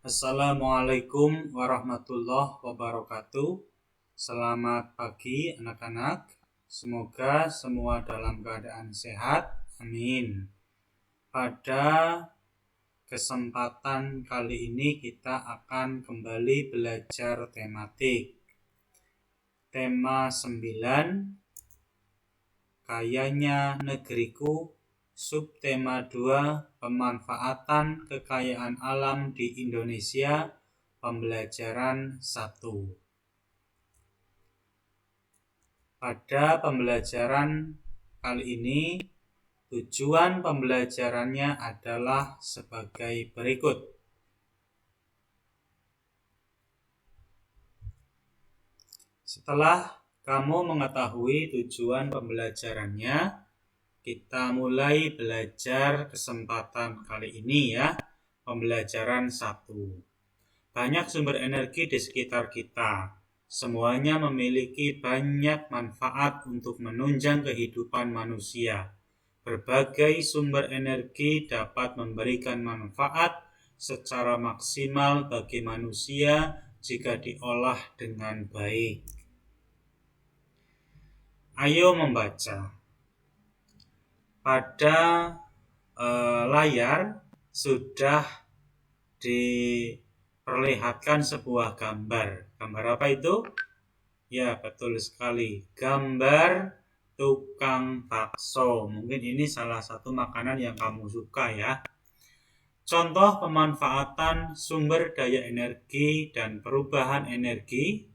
Assalamualaikum warahmatullahi wabarakatuh. Selamat pagi anak-anak. Semoga semua dalam keadaan sehat. Amin. Pada kesempatan kali ini kita akan kembali belajar tematik. Tema 9, Kayanya Negeriku. Subtema 2, Pemanfaatan Kekayaan Alam di Indonesia, pembelajaran 1. Pada pembelajaran kali ini, tujuan pembelajarannya adalah sebagai berikut. Setelah kamu mengetahui tujuan pembelajarannya, kita mulai belajar kesempatan kali ini ya, pembelajaran 1. Banyak sumber energi di sekitar kita. Semuanya memiliki banyak manfaat untuk menunjang kehidupan manusia. Berbagai sumber energi dapat memberikan manfaat secara maksimal bagi manusia jika diolah dengan baik. Ayo membaca. Pada layar sudah diperlihatkan sebuah gambar. Gambar apa itu? Ya, betul sekali. Gambar tukang bakso. Mungkin ini salah satu makanan yang kamu suka ya. Contoh pemanfaatan sumber daya energi dan perubahan energi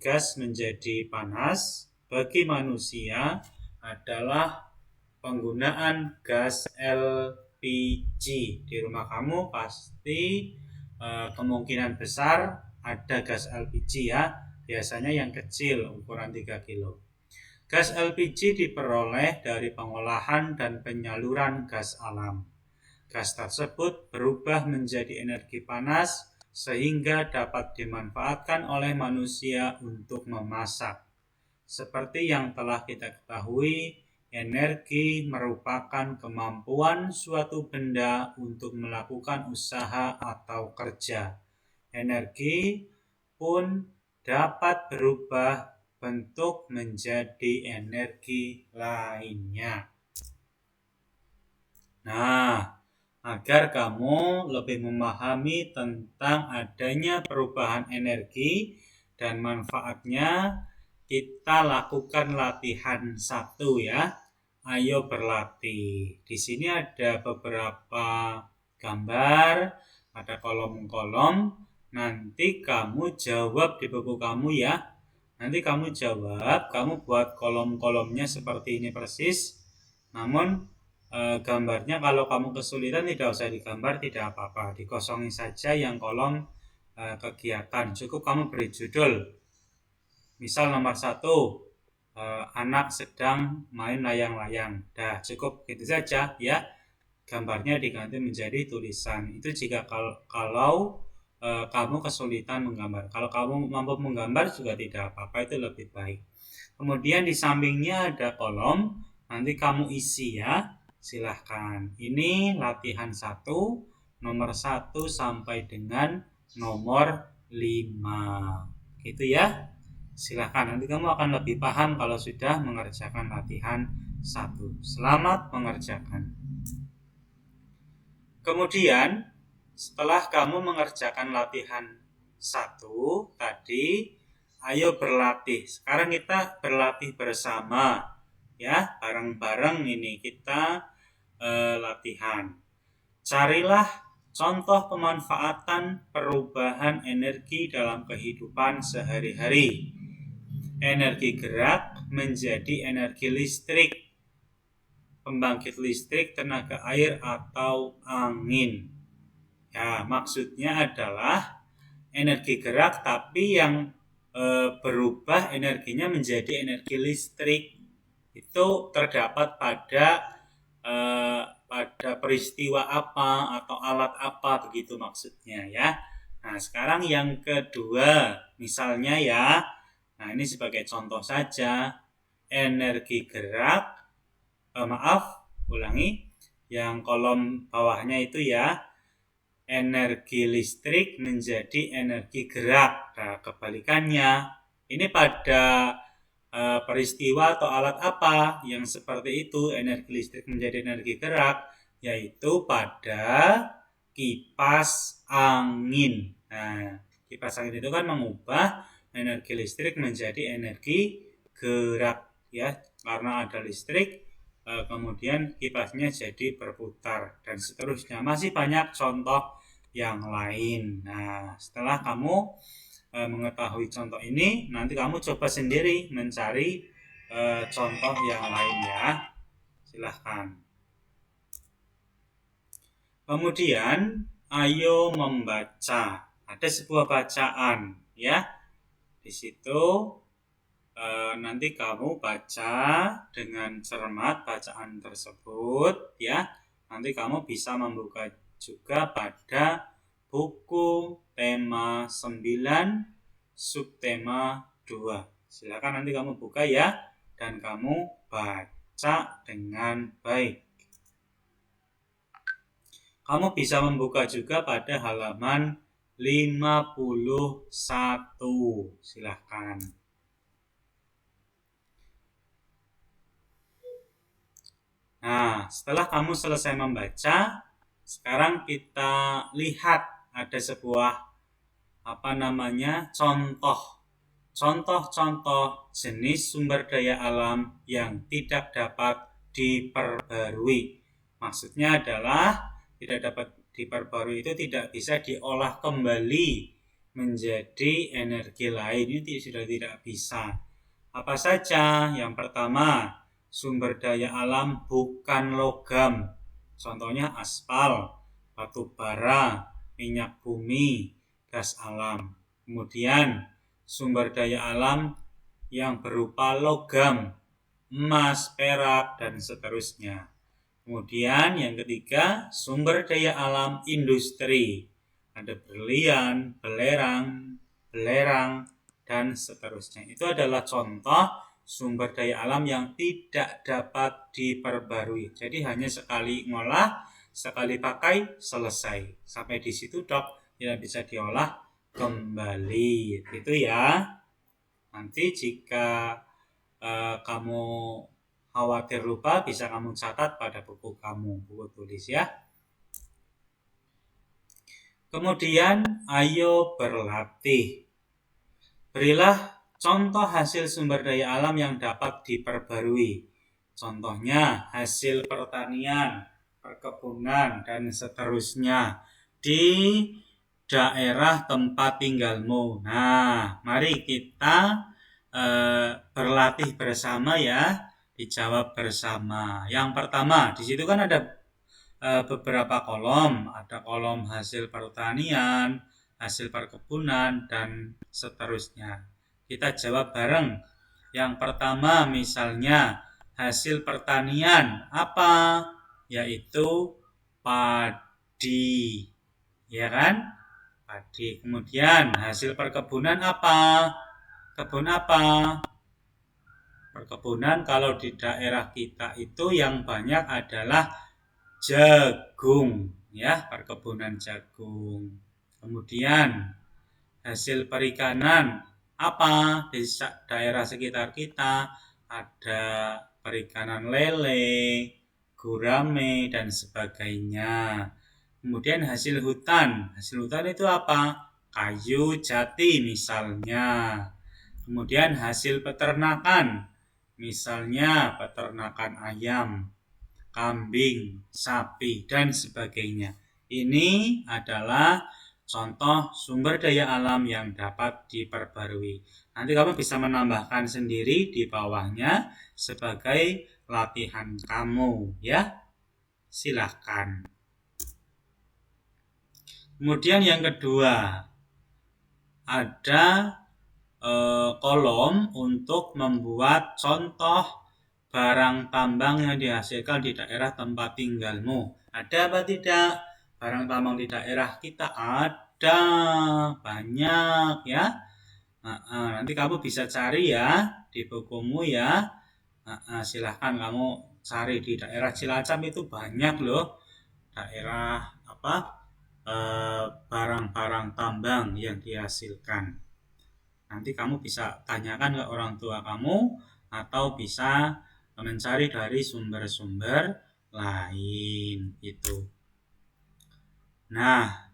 gas menjadi panas bagi manusia adalah penggunaan gas LPG. Di rumah kamu pasti kemungkinan besar ada gas LPG ya. Biasanya yang kecil ukuran 3 kilo. Gas LPG diperoleh dari pengolahan dan penyaluran gas alam. Gas tersebut berubah menjadi energi panas sehingga dapat dimanfaatkan oleh manusia untuk memasak. Seperti yang telah kita ketahui, energi merupakan kemampuan suatu benda untuk melakukan usaha atau kerja. Energi pun dapat berubah bentuk menjadi energi lainnya. Nah, agar kamu lebih memahami tentang adanya perubahan energi dan manfaatnya, kita lakukan latihan 1 ya. Ayo berlatih. Di sini ada beberapa gambar, ada kolom-kolom. Nanti kamu jawab di buku kamu ya. Nanti kamu jawab, kamu buat kolom-kolomnya seperti ini persis. Namun gambarnya kalau kamu kesulitan tidak usah digambar, tidak apa-apa. Dikosongin saja yang kolom kegiatan. Cukup kamu beri judul. Misal nomor 1, anak sedang main layang-layang. Dah cukup gitu saja ya. Gambarnya diganti menjadi tulisan. Itu jika kalau kamu kesulitan menggambar. Kalau kamu mampu menggambar juga tidak apa-apa, itu lebih baik. Kemudian di sampingnya ada kolom, nanti kamu isi ya. Silahkan. Ini latihan 1, nomor 1 sampai dengan nomor 5. Gitu ya. Silahkan, nanti kamu akan lebih paham kalau sudah mengerjakan latihan 1. Selamat mengerjakan. Kemudian, setelah kamu mengerjakan latihan 1 tadi, ayo berlatih. Sekarang kita berlatih bersama. Ya, bareng-bareng ini kita latihan. Carilah contoh pemanfaatan perubahan energi dalam kehidupan sehari-hari. Energi gerak menjadi energi listrik, pembangkit listrik, tenaga air atau angin. Ya, maksudnya adalah energi gerak tapi yang berubah energinya menjadi energi listrik. Itu terdapat pada peristiwa apa atau alat apa, begitu maksudnya ya. Nah, sekarang yang kedua, misalnya ya. Nah, ini sebagai contoh saja. Energi gerak, ulangi. Yang kolom bawahnya itu ya. energi listrik menjadi energi gerak. Nah, kebalikannya, ini pada peristiwa atau alat apa yang seperti itu energi listrik menjadi energi gerak, yaitu pada kipas angin. Nah, kipas angin itu kan mengubah energi listrik menjadi energi gerak, ya, karena ada listrik kemudian kipasnya jadi berputar dan seterusnya. Masih banyak contoh yang lain. Nah, setelah kamu mengetahui contoh ini, nanti kamu coba sendiri mencari contoh yang lain ya. Silahkan. Kemudian, ayo membaca. Ada sebuah bacaan ya. Di situ nanti kamu baca dengan cermat bacaan tersebut ya. Nanti kamu bisa membuka juga pada buku tema 9 subtema 2. Silakan nanti kamu buka ya dan kamu baca dengan baik. Kamu bisa membuka juga pada halaman 51. Silakan. Nah, setelah kamu selesai membaca, sekarang kita lihat ada sebuah contoh jenis sumber daya alam yang tidak dapat diperbarui. Maksudnya adalah tidak dapat diperbarui itu tidak bisa diolah kembali menjadi energi lain, ini sudah tidak bisa. Apa saja? Yang pertama, sumber daya alam bukan logam. Contohnya aspal, batu bara, minyak bumi, gas alam. Kemudian sumber daya alam yang berupa logam, emas, perak, dan seterusnya. Kemudian yang ketiga, sumber daya alam industri. Ada berlian, belerang, dan seterusnya. Itu adalah contoh sumber daya alam yang tidak dapat diperbarui. Jadi hanya sekali ngolah, sekali pakai, selesai. Sampai di situ tidak bisa diolah kembali. Itu ya. Nanti jika kamu khawatir lupa, bisa kamu catat pada buku kamu, buku tulis ya. Kemudian ayo berlatih. Berilah contoh hasil sumber daya alam yang dapat diperbarui. Contohnya hasil pertanian, perkebunan, dan seterusnya di daerah tempat tinggalmu. Nah, mari kita berlatih bersama ya, dijawab bersama. Yang pertama, di situ kan ada beberapa kolom, ada kolom hasil pertanian, hasil perkebunan, dan seterusnya. Kita jawab bareng. Yang pertama misalnya hasil pertanian apa? Yaitu padi. Ya kan? Padi. Kemudian hasil perkebunan apa? Kebun apa? Perkebunan kalau di daerah kita itu yang banyak adalah jagung, ya, perkebunan jagung. Kemudian hasil perikanan apa? Di daerah sekitar kita ada perikanan lele, gurame, dan sebagainya. Kemudian hasil hutan itu apa? Kayu jati misalnya. Kemudian hasil peternakan, misalnya peternakan ayam, kambing, sapi, dan sebagainya. Ini adalah contoh sumber daya alam yang dapat diperbarui. Nanti kamu bisa menambahkan sendiri di bawahnya sebagai latihan kamu, ya. Silahkan. Kemudian yang kedua, ada kolom untuk membuat contoh barang tambang yang dihasilkan di daerah tempat tinggalmu. Ada apa tidak? Barang tambang di daerah kita ada banyak ya. Nanti kamu bisa cari ya di bukumu ya. Silahkan kamu cari di daerah Cilacap itu banyak loh daerah barang-barang tambang yang dihasilkan. Nanti kamu bisa tanyakan ke orang tua kamu atau bisa mencari dari sumber-sumber lain itu. Nah,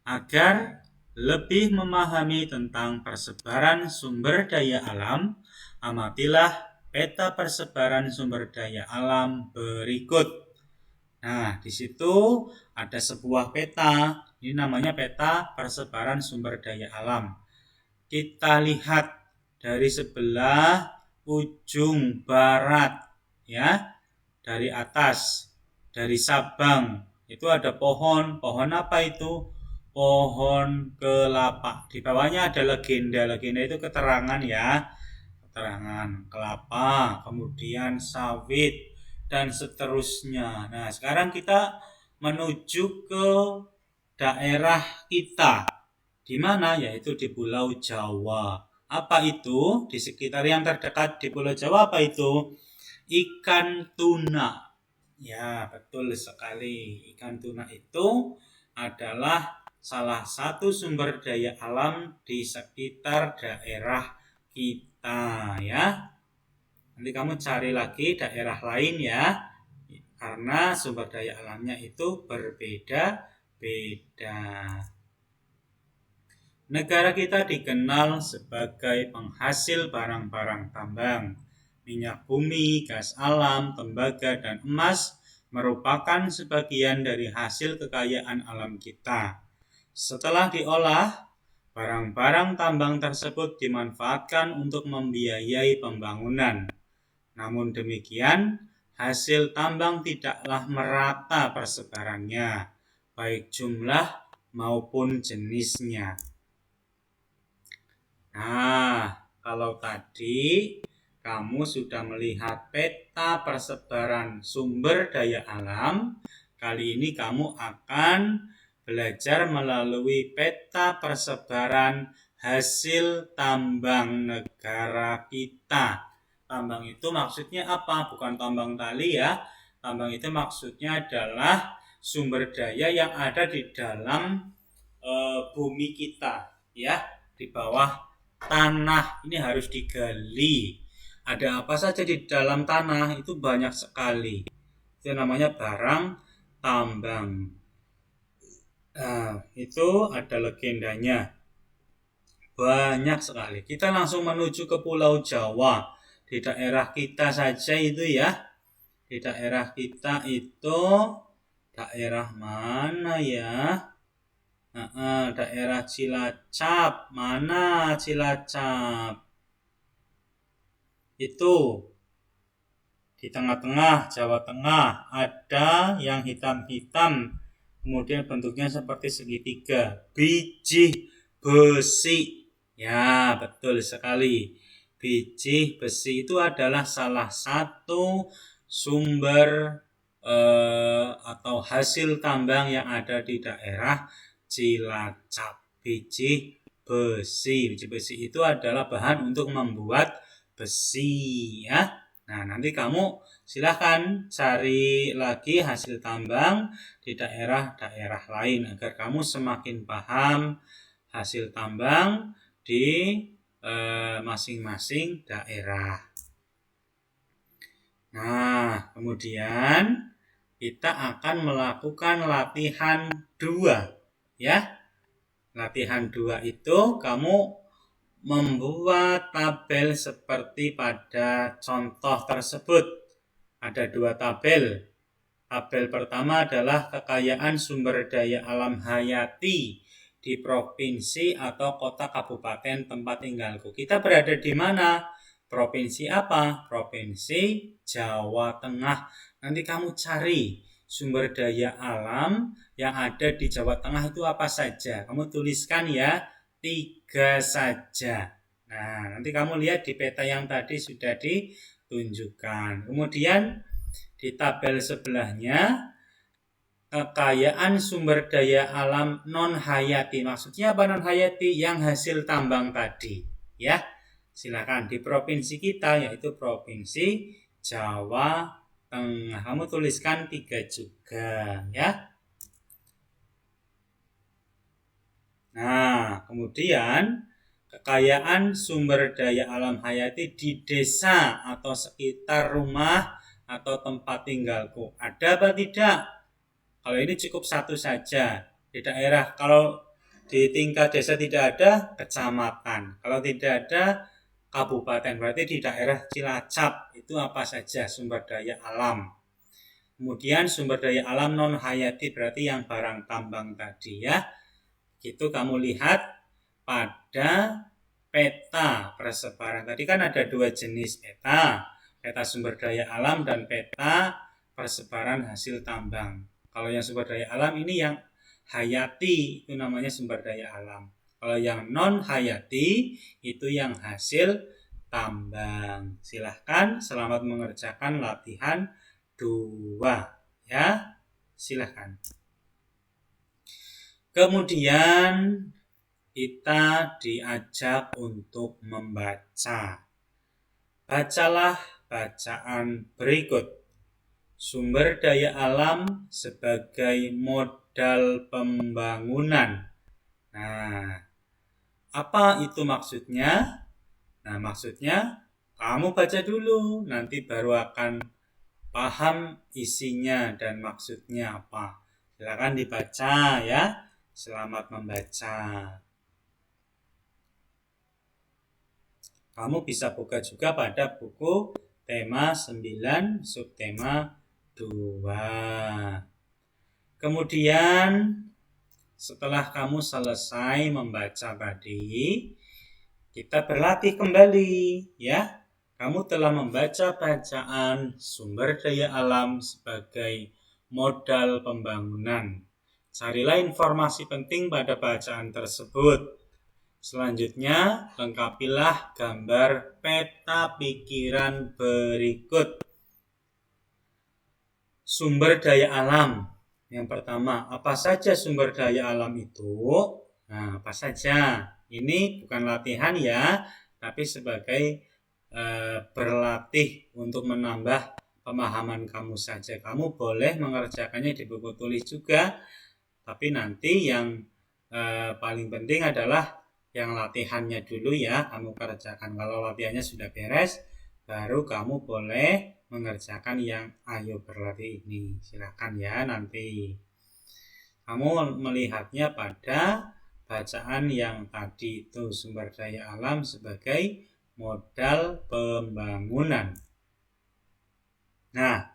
agar lebih memahami tentang persebaran sumber daya alam, amatilah peta persebaran sumber daya alam berikut. Nah, di situ ada sebuah peta. Ini namanya peta persebaran sumber daya alam. Kita lihat dari sebelah ujung barat, ya, dari atas, dari Sabang. Itu ada pohon. Pohon apa itu? Pohon kelapa. Di bawahnya ada legenda. Legenda itu keterangan, ya. Keterangan kelapa, kemudian sawit, dan seterusnya. Nah, sekarang kita menuju ke daerah kita. Di mana? Yaitu di Pulau Jawa. Apa itu? Di sekitar yang terdekat di Pulau Jawa apa itu? Ikan tuna. Ya, betul sekali. Ikan tuna itu adalah salah satu sumber daya alam di sekitar daerah kita, ya. Nanti kamu cari lagi daerah lain, ya. Karena sumber daya alamnya itu berbeda-beda. Negara kita dikenal sebagai penghasil barang-barang tambang. Minyak bumi, gas alam, tembaga, dan emas merupakan sebagian dari hasil kekayaan alam kita. Setelah diolah, barang-barang tambang tersebut dimanfaatkan untuk membiayai pembangunan. Namun demikian, hasil tambang tidaklah merata persebarannya, baik jumlah maupun jenisnya. Nah, kalau tadi kamu sudah melihat peta persebaran sumber daya alam, kali ini kamu akan belajar melalui peta persebaran hasil tambang negara kita. Tambang itu maksudnya apa? Bukan tambang tali, ya. Tambang itu maksudnya adalah sumber daya yang ada di dalam bumi kita, ya, di bawah tanah. Ini harus digali. Ada apa saja di dalam tanah? Itu banyak sekali. Itu namanya barang tambang. Itu ada legendanya. Banyak sekali. Kita langsung menuju ke Pulau Jawa. Di daerah kita saja itu, ya. Di daerah kita itu daerah mana, ya? Daerah Cilacap. Mana Cilacap? Itu di tengah-tengah Jawa Tengah. Ada yang hitam-hitam, kemudian bentuknya seperti segitiga. Biji besi. Ya, betul sekali. Biji besi itu adalah salah satu sumber atau hasil tambang yang ada di daerah Cilacap. Biji besi. Biji besi itu adalah bahan untuk membuat besi, ya. Nah, nanti kamu silahkan cari lagi hasil tambang di daerah-daerah lain agar kamu semakin paham hasil tambang di masing-masing daerah. Nah, kemudian kita akan melakukan latihan 2, ya. Latihan 2 itu kamu membuat tabel seperti pada contoh tersebut. Ada 2 tabel. Tabel pertama adalah kekayaan sumber daya alam hayati di provinsi atau kota kabupaten tempat tinggalku. Kita berada di mana? Provinsi apa? Provinsi Jawa Tengah. Nanti kamu cari sumber daya alam yang ada di Jawa Tengah itu apa saja. Kamu tuliskan, ya, 3 saja. Nah, nanti kamu lihat di peta yang tadi sudah ditunjukkan. Kemudian di tabel sebelahnya kekayaan sumber daya alam non hayati. Maksudnya apa non hayati? Yang hasil tambang tadi, ya. Silakan di provinsi kita, yaitu provinsi Jawa Tengah. Kamu tuliskan 3 juga, ya. kemudian kekayaan sumber daya alam hayati di desa atau sekitar rumah atau tempat tinggalku ada apa tidak? Kalau ini cukup satu saja di daerah. Kalau di tingkat desa tidak ada, kecamatan. Kalau tidak ada, kabupaten. Berarti di daerah Cilacap itu apa saja sumber daya alam. Kemudian sumber daya alam non hayati berarti yang barang tambang tadi ya. Itu kamu lihat pada peta persebaran. Tadi kan ada dua jenis peta. Peta sumber daya alam dan peta persebaran hasil tambang. Kalau yang sumber daya alam ini yang hayati, itu namanya sumber daya alam. Kalau yang non hayati itu yang hasil tambang. Silahkan, selamat mengerjakan latihan 2 ya. Silahkan. Kemudian kita diajak untuk membaca. Bacalah bacaan berikut. Sumber daya alam sebagai modal pembangunan. Nah, apa itu maksudnya? Nah, maksudnya kamu baca dulu, nanti baru akan paham isinya dan maksudnya apa. Silakan dibaca ya. Selamat membaca. Kamu bisa buka juga pada buku tema 9 subtema 2. Kemudian setelah kamu selesai membaca tadi, kita berlatih kembali ya. Kamu telah membaca bacaan sumber daya alam sebagai modal pembangunan. Carilah informasi penting pada bacaan tersebut. Selanjutnya, lengkapilah gambar peta pikiran berikut. Sumber daya alam. Yang pertama, apa saja sumber daya alam itu? Nah, apa saja? Ini bukan latihan ya, tapi sebagai berlatih untuk menambah pemahaman kamu saja. Kamu boleh mengerjakannya di buku tulis juga, tapi nanti yang paling penting adalah yang latihannya dulu ya, kamu kerjakan. Kalau latihannya sudah beres, baru kamu boleh mengerjakan yang ayo berlatih ini. Silakan ya nanti. Kamu melihatnya pada bacaan yang tadi itu sumber daya alam sebagai modal pembangunan. Nah,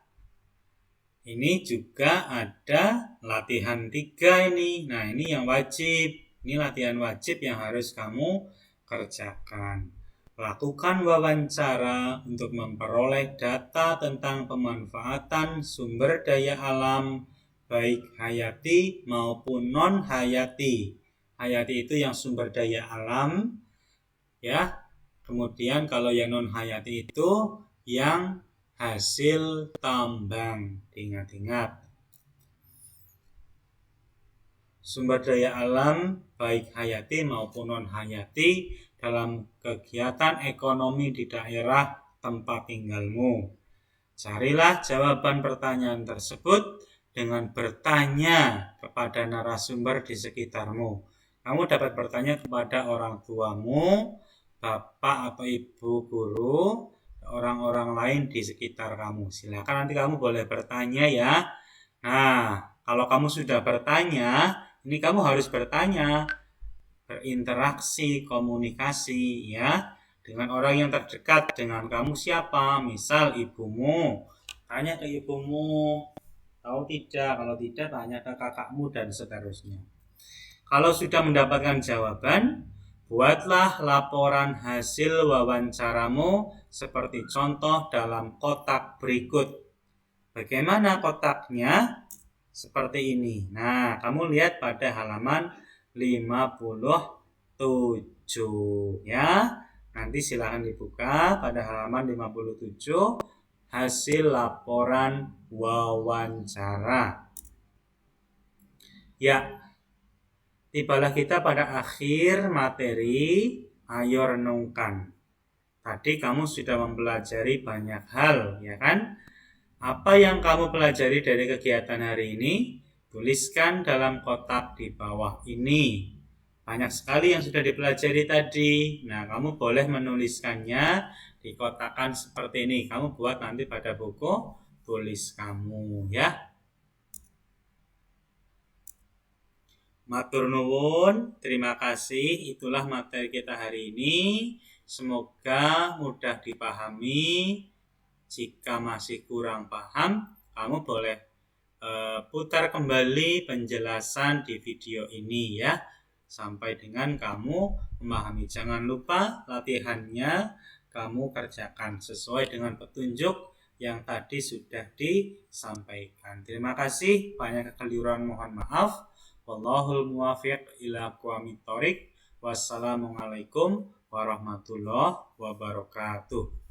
ini juga ada latihan 3 ini. Nah, ini yang wajib. Ini latihan wajib yang harus kamu kerjakan. Lakukan wawancara untuk memperoleh data tentang pemanfaatan sumber daya alam baik hayati maupun non hayati. Hayati itu yang sumber daya alam ya. Kemudian kalau yang non hayati itu yang hasil tambang. Ingat-ingat. Sumber daya alam baik hayati maupun non hayati dalam kegiatan ekonomi di daerah tempat tinggalmu. Carilah jawaban pertanyaan tersebut dengan bertanya kepada narasumber di sekitarmu. Kamu dapat bertanya kepada orang tuamu, bapak atau ibu guru, orang-orang lain di sekitar kamu. Silakan nanti kamu boleh bertanya ya. Nah, kalau kamu sudah bertanya, ini kamu harus bertanya, berinteraksi, komunikasi ya dengan orang yang terdekat dengan kamu siapa. Misal ibumu, tanya ke ibumu, tahu tidak? Kalau tidak, tanya ke kakakmu dan seterusnya. Kalau sudah mendapatkan jawaban, buatlah laporan hasil wawancaramu seperti contoh dalam kotak berikut. Bagaimana kotaknya? Seperti ini. Nah, kamu lihat pada halaman 57 ya. Nanti silahkan dibuka pada halaman 57 hasil laporan wawancara. Ya, tibalah kita pada akhir materi. Ayo renungkan. Tadi kamu sudah mempelajari banyak hal, ya kan? Apa yang kamu pelajari dari kegiatan hari ini? Tuliskan dalam kotak di bawah ini. Banyak sekali yang sudah dipelajari tadi. Nah, kamu boleh menuliskannya di kotakan seperti ini. Kamu buat nanti pada buku tulis kamu ya. Matur nuwun, terima kasih. Itulah materi kita hari ini. Semoga mudah dipahami. Jika masih kurang paham, kamu boleh putar kembali penjelasan di video ini ya. Sampai dengan kamu memahami. Jangan lupa latihannya kamu kerjakan sesuai dengan petunjuk yang tadi sudah disampaikan. Terima kasih. Banyak kekeliruan mohon maaf. Wallahul muwaffiq ila aqwamit thoriq. Wassalamualaikum warahmatullahi wabarakatuh.